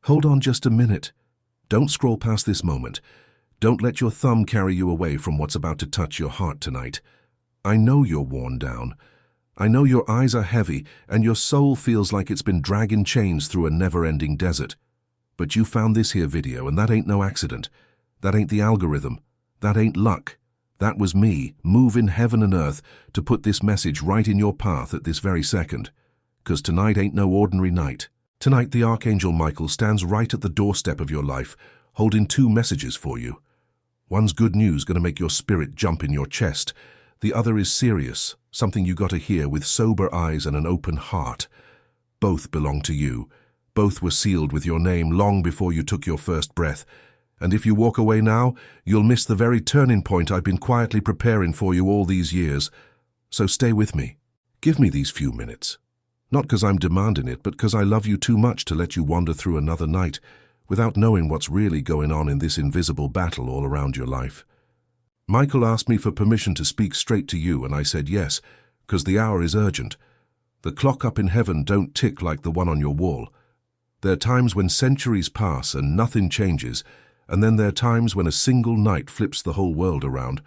Hold on just a minute. Don't scroll past this moment. Don't let your thumb carry you away from what's about to touch your heart tonight. I know you're worn down. I know your eyes are heavy and your soul feels like it's been dragging chains through a never-ending desert. But you found this here video, and that ain't no accident. That ain't the algorithm. That ain't luck. That was me, moving heaven and earth to put this message right in your path at this very second. 'Cause tonight ain't no ordinary night. Tonight the Archangel Michael stands right at the doorstep of your life, holding two messages for you. One's good news gonna make your spirit jump in your chest. The other is serious, something you gotta hear with sober eyes and an open heart. Both belong to you. Both were sealed with your name long before you took your first breath. And if you walk away now, you'll miss the very turning point I've been quietly preparing for you all these years. So stay with me. Give me these few minutes. Not 'cause I'm demanding it, but 'cause I love you too much to let you wander through another night without knowing what's really going on in this invisible battle all around your life. Michael asked me for permission to speak straight to you, and I said yes, 'cause the hour is urgent. The clock up in heaven don't tick like the one on your wall. There are times when centuries pass and nothing changes, and then there are times when a single night flips the whole world around.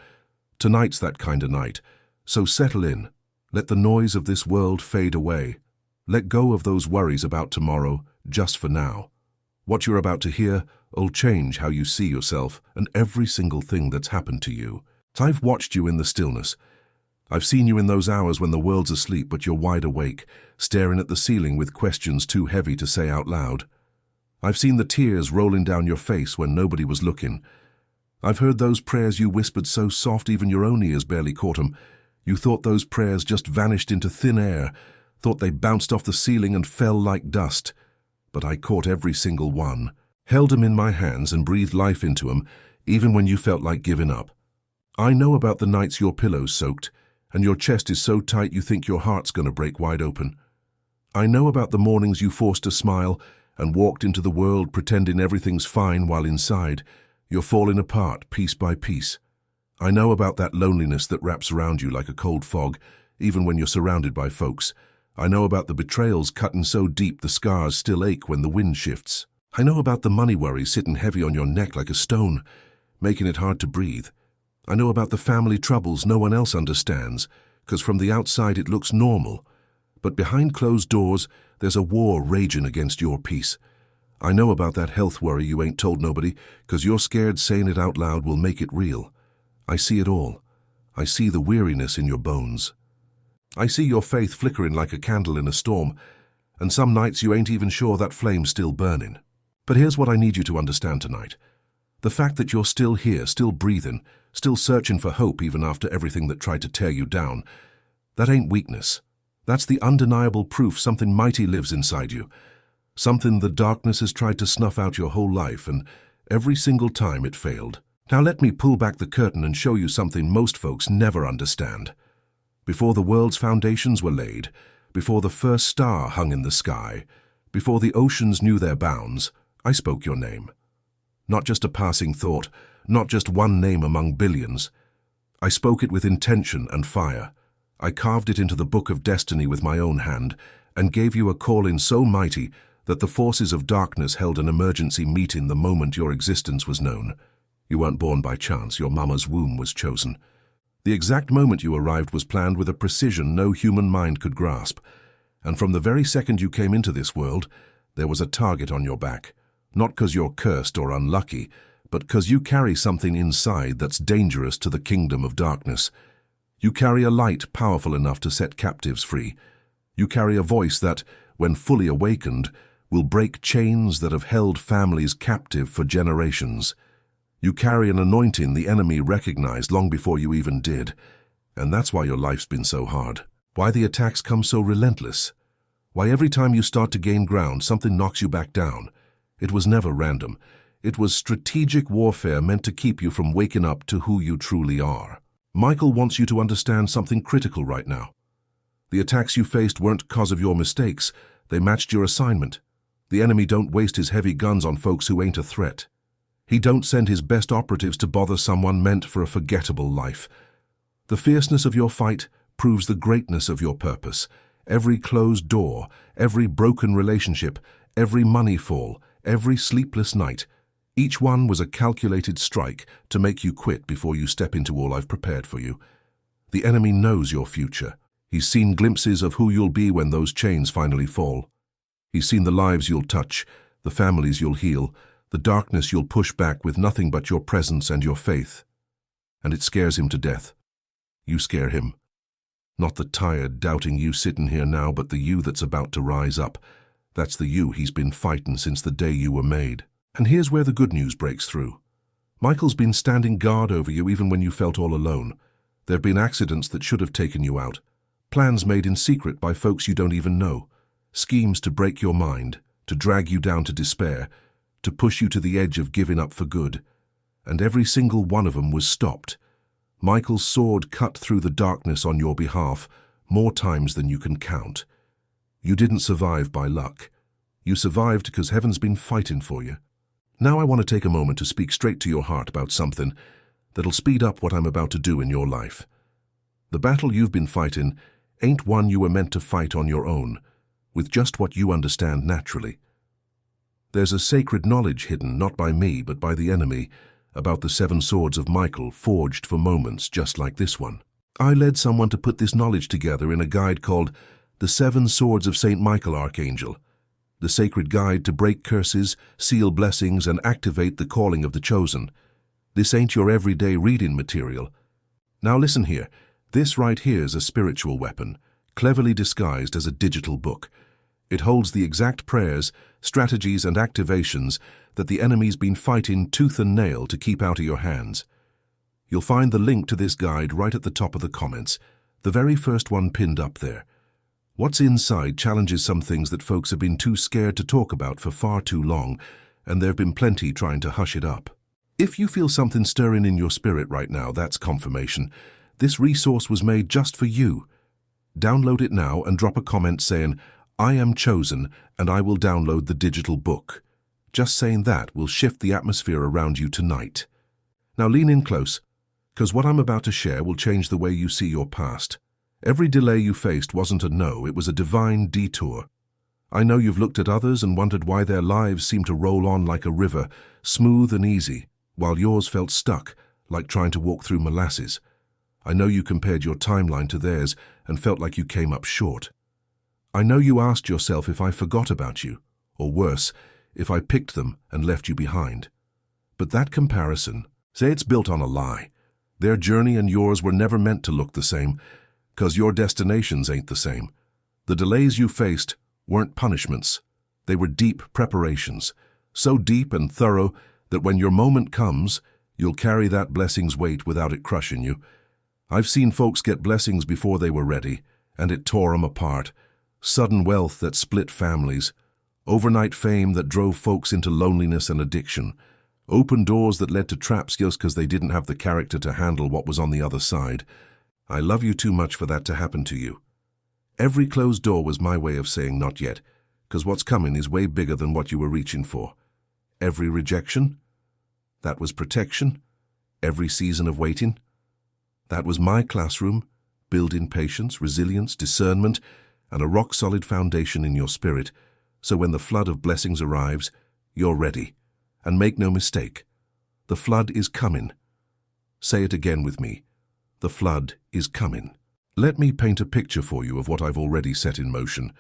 Tonight's that kind of night, so settle in. Let the noise of this world fade away. Let go of those worries about tomorrow, just for now. What you're about to hear will change how you see yourself and every single thing that's happened to you. I've watched you in the stillness. I've seen you in those hours when the world's asleep but you're wide awake, staring at the ceiling with questions too heavy to say out loud. I've seen the tears rolling down your face when nobody was looking. I've heard those prayers you whispered so soft even your own ears barely caught 'em. You thought those prayers just vanished into thin air, thought they bounced off the ceiling and fell like dust. But I caught every single one, held 'em in my hands and breathed life into 'em, even when you felt like giving up. I know about the nights your pillow's soaked, and your chest is so tight you think your heart's gonna break wide open. I know about the mornings you forced a smile and walked into the world pretending everything's fine while inside you're falling apart piece by piece. I know about that loneliness that wraps around you like a cold fog, even when you're surrounded by folks. I know about the betrayals cutting so deep the scars still ache when the wind shifts. I know about the money worries sitting heavy on your neck like a stone, making it hard to breathe. I know about the family troubles no one else understands, 'cause from the outside it looks normal. But behind closed doors, there's a war raging against your peace. I know about that health worry you ain't told nobody, 'cause you're scared saying it out loud will make it real. I see it all. I see the weariness in your bones. I see your faith flickering like a candle in a storm, and some nights you ain't even sure that flame's still burning. But here's what I need you to understand tonight. The fact that you're still here, still breathing, still searching for hope even after everything that tried to tear you down, that ain't weakness. That's the undeniable proof something mighty lives inside you. Something the darkness has tried to snuff out your whole life, and every single time it failed. Now let me pull back the curtain and show you something most folks never understand. Before the world's foundations were laid, before the first star hung in the sky, before the oceans knew their bounds, I spoke your name. Not just a passing thought, not just one name among billions. I spoke it with intention and fire. I carved it into the book of destiny with my own hand and gave you a calling so mighty that the forces of darkness held an emergency meeting the moment your existence was known. You weren't born by chance, your mama's womb was chosen. The exact moment you arrived was planned with a precision no human mind could grasp. And from the very second you came into this world, there was a target on your back. Not 'cause you're cursed or unlucky, but 'cause you carry something inside that's dangerous to the kingdom of darkness. You carry a light powerful enough to set captives free. You carry a voice that, when fully awakened, will break chains that have held families captive for generations. You carry an anointing the enemy recognized long before you even did. And that's why your life's been so hard. Why the attacks come so relentless. Why every time you start to gain ground, something knocks you back down. It was never random. It was strategic warfare meant to keep you from waking up to who you truly are. Michael wants you to understand something critical right now. The attacks you faced weren't cause of your mistakes. They matched your assignment. The enemy don't waste his heavy guns on folks who ain't a threat. He don't send his best operatives to bother someone meant for a forgettable life. The fierceness of your fight proves the greatness of your purpose. Every closed door, every broken relationship, every money fall, every sleepless night. Each one was a calculated strike to make you quit before you step into all I've prepared for you. The enemy knows your future. He's seen glimpses of who you'll be when those chains finally fall. He's seen the lives you'll touch, the families you'll heal, the darkness you'll push back with nothing but your presence and your faith. And it scares him to death. You scare him. Not the tired, doubting you sitting here now, but the you that's about to rise up. That's the you he's been fighting since the day you were made. And here's where the good news breaks through. Michael's been standing guard over you even when you felt all alone. There've been accidents that should have taken you out. Plans made in secret by folks you don't even know. Schemes to break your mind, to drag you down to despair, to push you to the edge of giving up for good. And every single one of them was stopped. Michael's sword cut through the darkness on your behalf more times than you can count. You didn't survive by luck. You survived because heaven's been fighting for you. Now I want to take a moment to speak straight to your heart about something that'll speed up what I'm about to do in your life. The battle you've been fighting ain't one you were meant to fight on your own, with just what you understand naturally. There's a sacred knowledge hidden, not by me, but by the enemy, about the 7 swords of Michael forged for moments just like this one. I led someone to put this knowledge together in a guide called The 7 Swords of St. Michael Archangel, the sacred guide to break curses, seal blessings, and activate the calling of the chosen. This ain't your everyday reading material. Now listen here. This right here's a spiritual weapon, cleverly disguised as a digital book. It holds the exact prayers, strategies, and activations that the enemy's been fighting tooth and nail to keep out of your hands. You'll find the link to this guide right at the top of the comments, the very first one pinned up there. What's inside challenges some things that folks have been too scared to talk about for far too long, and there've been plenty trying to hush it up. If you feel something stirring in your spirit right now, that's confirmation. This resource was made just for you. Download it now and drop a comment saying, "I am chosen and I will download the digital book." Just saying that will shift the atmosphere around you tonight. Now lean in close, because what I'm about to share will change the way you see your past. Every delay you faced wasn't a no, it was a divine detour. I know you've looked at others and wondered why their lives seemed to roll on like a river, smooth and easy, while yours felt stuck, like trying to walk through molasses. I know you compared your timeline to theirs and felt like you came up short. I know you asked yourself if I forgot about you, or worse, if I picked them and left you behind. But that comparison, say it's built on a lie. Their journey and yours were never meant to look the same, 'cause your destinations ain't the same. The delays you faced weren't punishments. They were deep preparations, so deep and thorough that when your moment comes, you'll carry that blessing's weight without it crushing you. I've seen folks get blessings before they were ready, and it tore them apart. Sudden wealth that split families, overnight fame that drove folks into loneliness and addiction, open doors that led to traps just because they didn't have the character to handle what was on the other side. I love you too much for that to happen to you. Every closed door was my way of saying not yet, because what's coming is way bigger than what you were reaching for. Every rejection, that was protection. Every season of waiting, that was my classroom, building patience, resilience, discernment, and a rock-solid foundation in your spirit, so when the flood of blessings arrives, you're ready. And make no mistake, the flood is coming. Say it again with me. The flood is coming. Let me paint a picture for you of what I've already set in motion.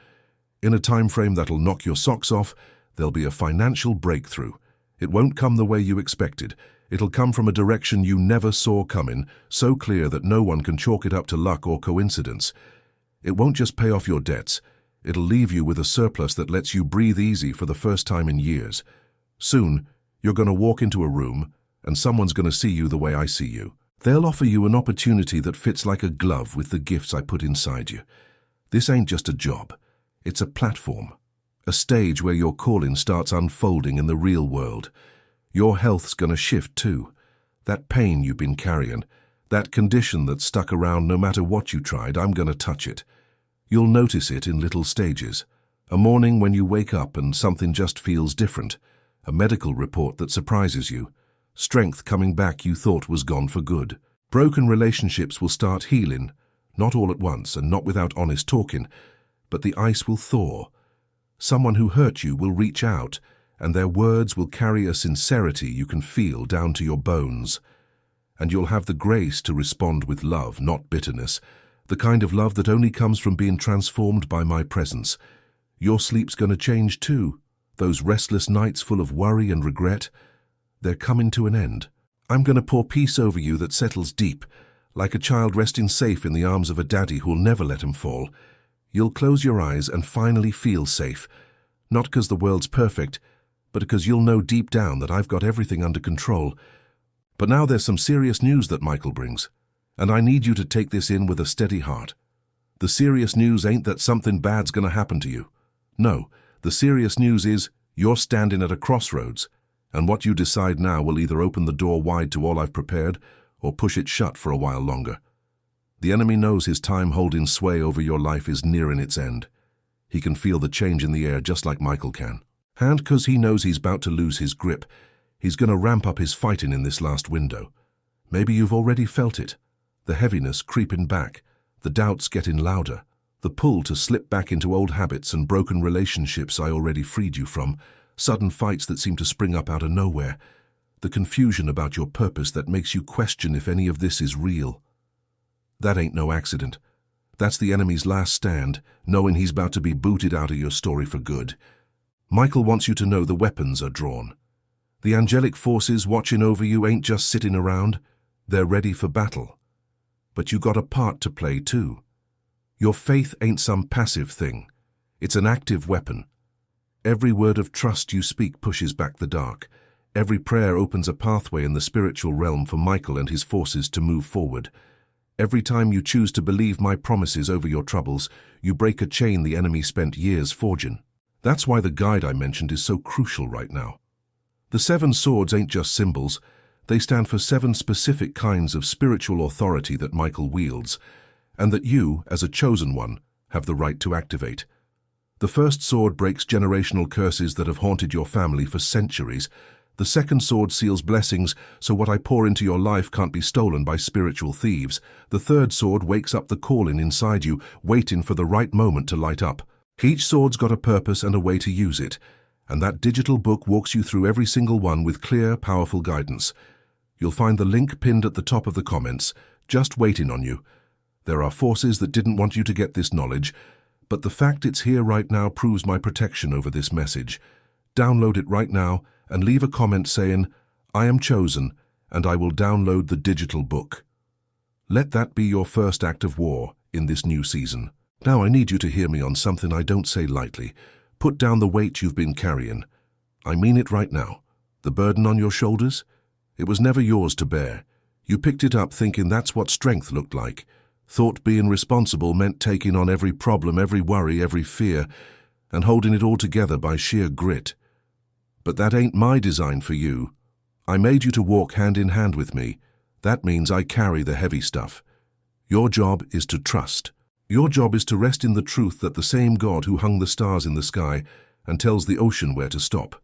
In a time frame that'll knock your socks off, there'll be a financial breakthrough. It won't come the way you expected. It'll come from a direction you never saw coming, so clear that no one can chalk it up to luck or coincidence. It won't just pay off your debts. It'll leave you with a surplus that lets you breathe easy for the first time in years. Soon, you're going to walk into a room, and someone's going to see you the way I see you. They'll offer you an opportunity that fits like a glove with the gifts I put inside you. This ain't just a job. It's a platform, a stage where your calling starts unfolding in the real world. Your health's going to shift too. That pain you've been carrying, that condition that's stuck around no matter what you tried, I'm going to touch it. You'll notice it in little stages. A morning when you wake up and something just feels different. A medical report that surprises you. Strength coming back you thought was gone for good. Broken relationships will start healing, not all at once and not without honest talking, but the ice will thaw. Someone who hurt you will reach out, and their words will carry a sincerity you can feel down to your bones. And you'll have the grace to respond with love, not bitterness, the kind of love that only comes from being transformed by my presence. Your sleep's going to change too. Those restless nights full of worry and regret, they're coming to an end. I'm going to pour peace over you that settles deep, like a child resting safe in the arms of a daddy who'll never let him fall. You'll close your eyes and finally feel safe, not because the world's perfect, but because you'll know deep down that I've got everything under control. But now there's some serious news that Michael brings, and I need you to take this in with a steady heart. The serious news ain't that something bad's going to happen to you. No, the serious news is you're standing at a crossroads, and what you decide now will either open the door wide to all I've prepared or push it shut for a while longer. The enemy knows his time holding sway over your life is nearing its end. He can feel the change in the air just like Michael can. And 'cause he knows he's about to lose his grip, he's going to ramp up his fighting in this last window. Maybe you've already felt it. The heaviness creeping back, the doubts getting louder, the pull to slip back into old habits and broken relationships I already freed you from, sudden fights that seem to spring up out of nowhere, the confusion about your purpose that makes you question if any of this is real. That ain't no accident. That's the enemy's last stand, knowing he's about to be booted out of your story for good. Michael wants you to know the weapons are drawn. The angelic forces watching over you ain't just sitting around, they're ready for battle. But you got a part to play too. Your faith ain't some passive thing. It's an active weapon. Every word of trust you speak pushes back the dark. Every prayer opens a pathway in the spiritual realm for Michael and his forces to move forward. Every time you choose to believe my promises over your troubles, you break a chain the enemy spent years forging. That's why the guide I mentioned is so crucial right now. The 7 swords ain't just symbols. They stand for 7 specific kinds of spiritual authority that Michael wields, and that you, as a chosen one, have the right to activate. The first sword breaks generational curses that have haunted your family for centuries. The second sword seals blessings, so what I pour into your life can't be stolen by spiritual thieves. The third sword wakes up the calling inside you, waiting for the right moment to light up. Each sword's got a purpose and a way to use it, and that digital book walks you through every single one with clear, powerful guidance. You'll find the link pinned at the top of the comments, just waiting on you. There are forces that didn't want you to get this knowledge, but the fact it's here right now proves my protection over this message. Download it right now and leave a comment saying, "I am chosen, and I will download the digital book." Let that be your first act of war in this new season. Now I need you to hear me on something I don't say lightly. Put down the weight you've been carrying. I mean it right now. The burden on your shoulders? It was never yours to bear. You picked it up thinking that's what strength looked like. Thought being responsible meant taking on every problem, every worry, every fear, and holding it all together by sheer grit. But that ain't my design for you. I made you to walk hand in hand with me. That means I carry the heavy stuff. Your job is to trust. Your job is to rest in the truth that the same God who hung the stars in the sky and tells the ocean where to stop,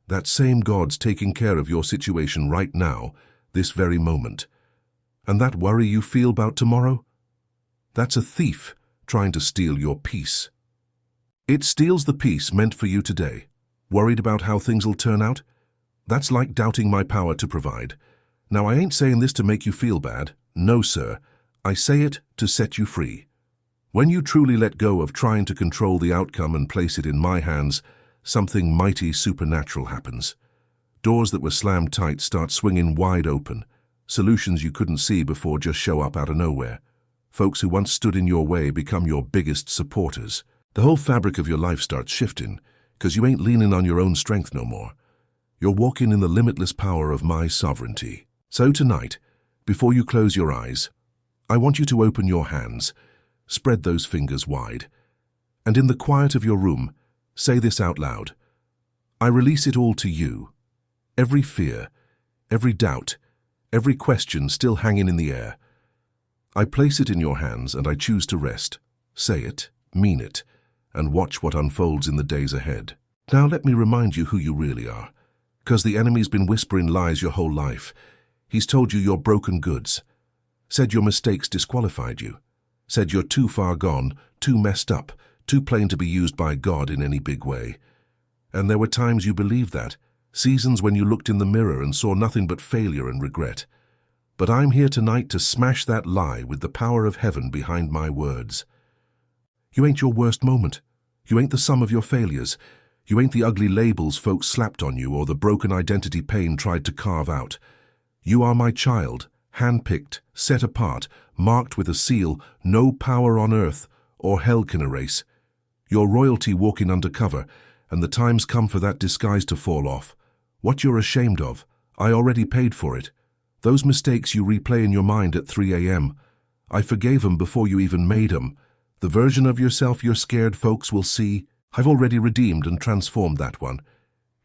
that same God's taking care of your situation right now, this very moment. And that worry you feel about tomorrow? That's a thief trying to steal your peace. It steals the peace meant for you today. Worried about how things will turn out? That's like doubting my power to provide. Now, I ain't saying this to make you feel bad. No, sir. I say it to set you free. When you truly let go of trying to control the outcome and place it in my hands, something mighty supernatural happens. Doors that were slammed tight start swinging wide open. Solutions you couldn't see before just show up out of nowhere. Folks who once stood in your way become your biggest supporters. The whole fabric of your life starts shifting, because you ain't leaning on your own strength no more. You're walking in the limitless power of my sovereignty. So tonight, before you close your eyes, I want you to open your hands, spread those fingers wide, and in the quiet of your room, say this out loud. I release it all to you. Every fear, every doubt, every question still hanging in the air. I place it in your hands and I choose to rest. Say it, mean it, and watch what unfolds in the days ahead. Now let me remind you who you really are, because the enemy's been whispering lies your whole life. He's told you you're broken goods, said your mistakes disqualified you, said you're too far gone, too messed up, too plain to be used by God in any big way. And there were times you believed that, seasons when you looked in the mirror and saw nothing but failure and regret. But I'm here tonight to smash that lie with the power of heaven behind my words. You ain't your worst moment. You ain't the sum of your failures. You ain't the ugly labels folks slapped on you or the broken identity pain tried to carve out. You are my child, handpicked, set apart, marked with a seal no power on earth or hell can erase. You're royalty walking undercover, and the time's come for that disguise to fall off. What you're ashamed of, I already paid for it. Those mistakes you replay in your mind at 3 a.m., I forgave 'em before you even made 'em. The version of yourself you're scared folks will see, I've already redeemed and transformed that one.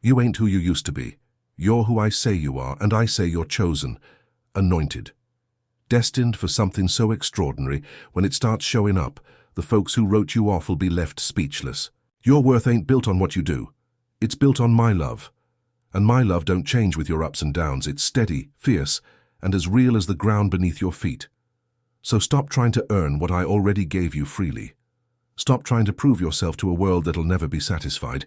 You ain't who you used to be. You're who I say you are, and I say you're chosen, anointed. Destined for something so extraordinary, when it starts showing up, the folks who wrote you off will be left speechless. Your worth ain't built on what you do. It's built on my love. And my love don't change with your ups and downs. It's steady, fierce, and as real as the ground beneath your feet. So stop trying to earn what I already gave you freely. Stop trying to prove yourself to a world that'll never be satisfied.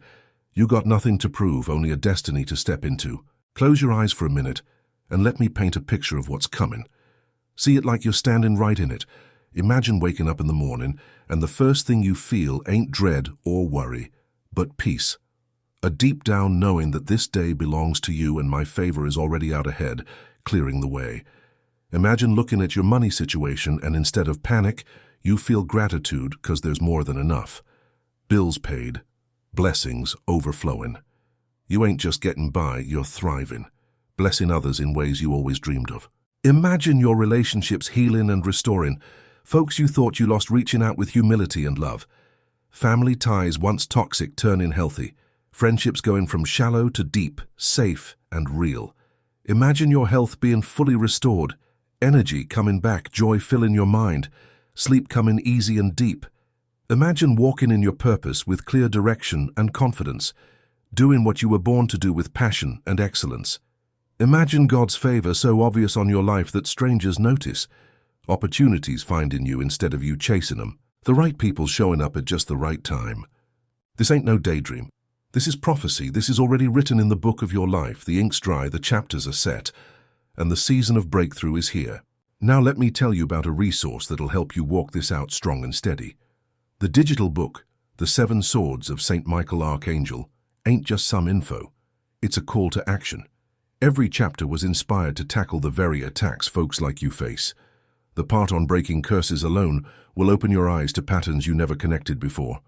You got nothing to prove, only a destiny to step into. Close your eyes for a minute, and let me paint a picture of what's coming. See it like you're standing right in it. Imagine waking up in the morning, and the first thing you feel ain't dread or worry, but peace. A deep down knowing that this day belongs to you and my favor is already out ahead, clearing the way. Imagine looking at your money situation and instead of panic, you feel gratitude because there's more than enough. Bills paid, blessings overflowing. You ain't just getting by, you're thriving, blessing others in ways you always dreamed of. Imagine your relationships healing and restoring. Folks you thought you lost reaching out with humility and love. Family ties once toxic turning healthy. Friendships going from shallow to deep, safe and real. Imagine your health being fully restored. Energy coming back, joy filling your mind. Sleep coming easy and deep. Imagine walking in your purpose with clear direction and confidence. Doing what you were born to do with passion and excellence. Imagine God's favor so obvious on your life that strangers notice. Opportunities finding you instead of you chasing them. The right people showing up at just the right time. This ain't no daydream. This is prophecy. This is already written in the book of your life. The ink's dry, the chapters are set, and the season of breakthrough is here. Now let me tell you about a resource that'll help you walk this out strong and steady. The digital book, The 7 Swords of St. Michael Archangel, ain't just some info. It's a call to action. Every chapter was inspired to tackle the very attacks folks like you face. The part on breaking curses alone will open your eyes to patterns you never connected before.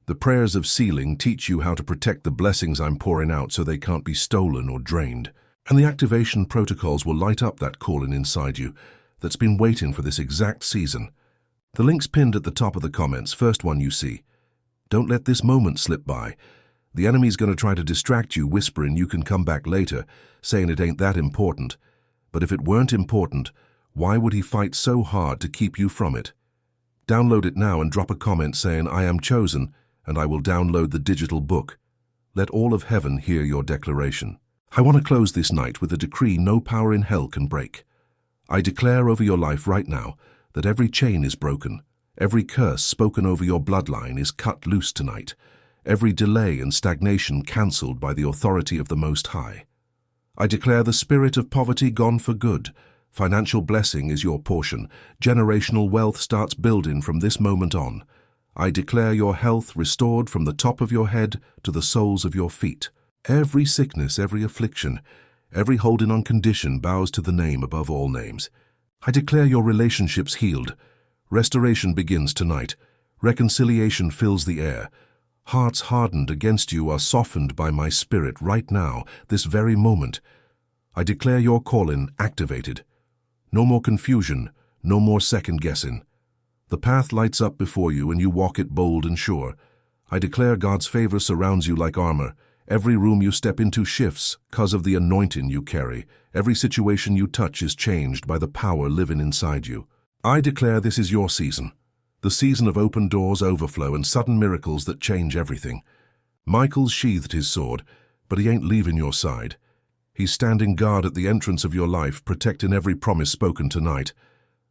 The prayers of sealing teach you how to protect the blessings I'm pouring out so they can't be stolen or drained. And the activation protocols will light up that calling inside you that's been waiting for this exact season. The link's pinned at the top of the comments, first one you see. Don't let this moment slip by. The enemy's going to try to distract you, whispering you can come back later, saying it ain't that important. But if it weren't important, why would he fight so hard to keep you from it? Download it now and drop a comment saying, I am chosen, and I will download the digital book. Let all of heaven hear your declaration. I want to close this night with a decree no power in hell can break. I declare over your life right now that every chain is broken, every curse spoken over your bloodline is cut loose tonight, every delay and stagnation cancelled by the authority of the Most High. I declare the spirit of poverty gone for good. Financial blessing is your portion. Generational wealth starts building from this moment on. I declare your health restored from the top of your head to the soles of your feet. Every sickness, every affliction, every holding on condition bows to the name above all names. I declare your relationships healed. Restoration begins tonight. Reconciliation fills the air. Hearts hardened against you are softened by my spirit right now, this very moment. I declare your calling activated. No more confusion, no more second-guessing. The path lights up before you and you walk it bold and sure. I declare God's favor surrounds you like armor. Every room you step into shifts because of the anointing you carry. Every situation you touch is changed by the power living inside you. I declare this is your season. The season of open doors, overflow, and sudden miracles that change everything. Michael's sheathed his sword, but he ain't leaving your side. He's standing guard at the entrance of your life, protecting every promise spoken tonight.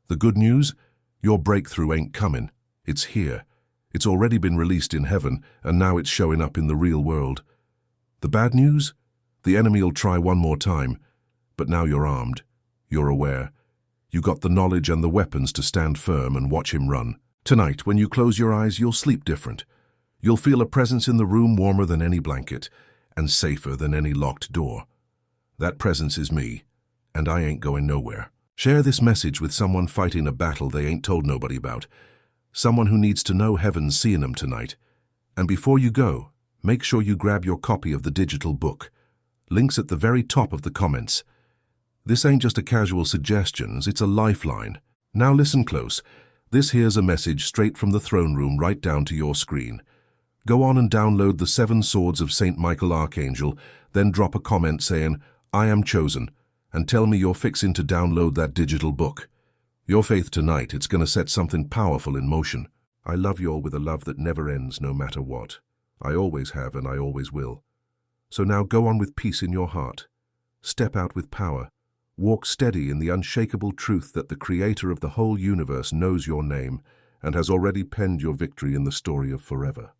The good news? Your breakthrough ain't coming. It's here. It's already been released in heaven, and now it's showing up in the real world. The bad news? The enemy'll try one more time, but now you're armed. You're aware. You got the knowledge and the weapons to stand firm and watch him run. Tonight, when you close your eyes, you'll sleep different. You'll feel a presence in the room warmer than any blanket and safer than any locked door. That presence is me, and I ain't going nowhere. Share this message with someone fighting a battle they ain't told nobody about. Someone who needs to know heaven's seeing them tonight. And before you go, make sure you grab your copy of the digital book. Links at the very top of the comments. This ain't just a casual suggestions, it's a lifeline. Now listen close. This here's a message straight from the throne room right down to your screen. Go on and download the 7 Swords of St. Michael Archangel, then drop a comment saying, "I am chosen," and tell me you're fixing to download that digital book. Your faith tonight, it's gonna set something powerful in motion. I love you all with a love that never ends no matter what. I always have and I always will. So now go on with peace in your heart. Step out with power. Walk steady in the unshakable truth that the Creator of the whole universe knows your name and has already penned your victory in the story of forever.